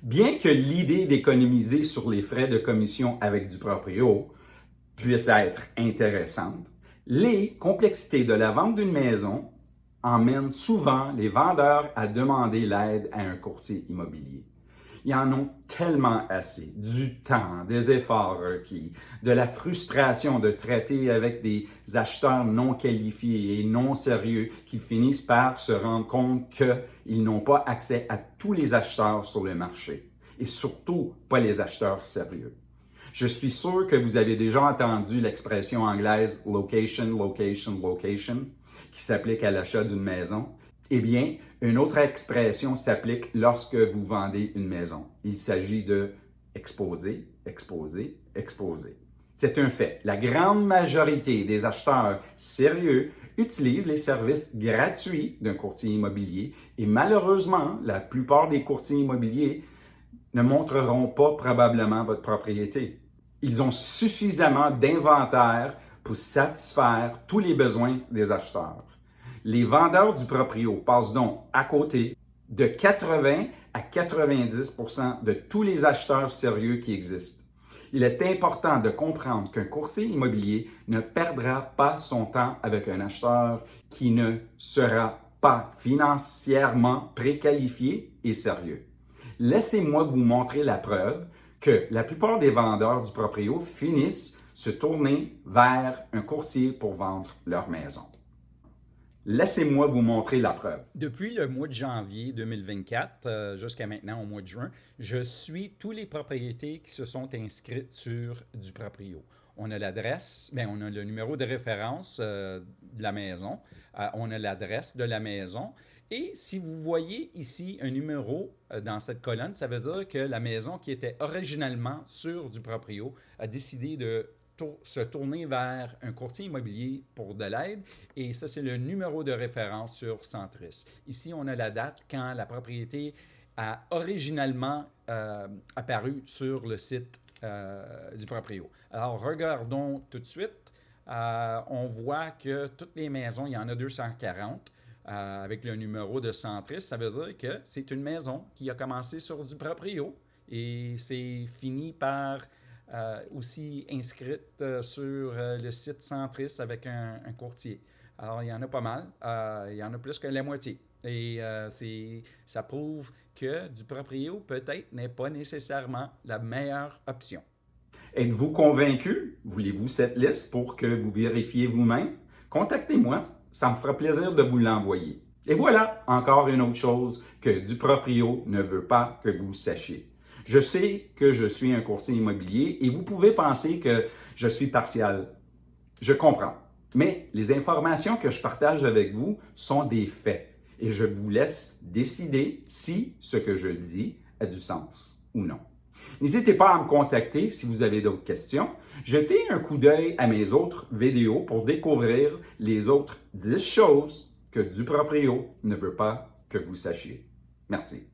Bien que l'idée d'économiser sur les frais de commission avec du proprio puisse être intéressante, les complexités de la vente d'une maison emmènent souvent les vendeurs à demander l'aide à un courtier immobilier. Ils en ont tellement assez, du temps, des efforts requis, de la frustration de traiter avec des acheteurs non qualifiés et non sérieux qui finissent par se rendre compte qu'ils n'ont pas accès à tous les acheteurs sur le marché et surtout pas les acheteurs sérieux. Je suis sûr que vous avez déjà entendu l'expression anglaise location, location, location qui s'applique à l'achat d'une maison. Eh bien, une autre expression s'applique lorsque vous vendez une maison. Il s'agit de exposer, exposer, exposer. C'est un fait. La grande majorité des acheteurs sérieux utilisent les services gratuits d'un courtier immobilier et malheureusement, la plupart des courtiers immobiliers ne montreront pas probablement votre propriété. Ils ont suffisamment d'inventaire pour satisfaire tous les besoins des acheteurs. Les vendeurs du proprio passent donc à côté de 80 à 90% de tous les acheteurs sérieux qui existent. Il est important de comprendre qu'un courtier immobilier ne perdra pas son temps avec un acheteur qui ne sera pas financièrement préqualifié et sérieux. Laissez-moi vous montrer la preuve que la plupart des vendeurs du proprio finissent se tourner vers un courtier pour vendre leur maison. Laissez-moi vous montrer la preuve. Depuis le mois de janvier 2024 jusqu'à maintenant au mois de juin, je suis tous les propriétés qui se sont inscrites sur du proprio. On a l'adresse, on a le numéro de référence de la maison, on a l'adresse de la maison. Et si vous voyez ici un numéro dans cette colonne, ça veut dire que la maison qui était originalement sur du proprio a décidé de se tourner vers un courtier immobilier pour de l'aide. Et ça, c'est le numéro de référence sur Centris. Ici, on a la date quand la propriété a originalement apparu sur le site du proprio. Alors, regardons tout de suite. On voit que toutes les maisons, il y en a 240. Avec le numéro de Centris, ça veut dire que c'est une maison qui a commencé sur du proprio et c'est fini par aussi inscrite sur le site Centris avec un courtier. Alors, il y en a pas mal. Il y en a plus que la moitié. Et ça prouve que du proprio, peut-être, n'est pas nécessairement la meilleure option. Êtes-vous convaincu? Voulez-vous cette liste pour que vous vérifiez vous-même? Contactez-moi. Ça me fera plaisir de vous l'envoyer. Et voilà, encore une autre chose que du proprio ne veut pas que vous sachiez. Je sais que je suis un courtier immobilier et vous pouvez penser que je suis partial. Je comprends. Mais les informations que je partage avec vous sont des faits et je vous laisse décider si ce que je dis a du sens ou non. N'hésitez pas à me contacter si vous avez d'autres questions. Jetez un coup d'œil à mes autres vidéos pour découvrir les autres 10 choses que du proprio ne veut pas que vous sachiez. Merci.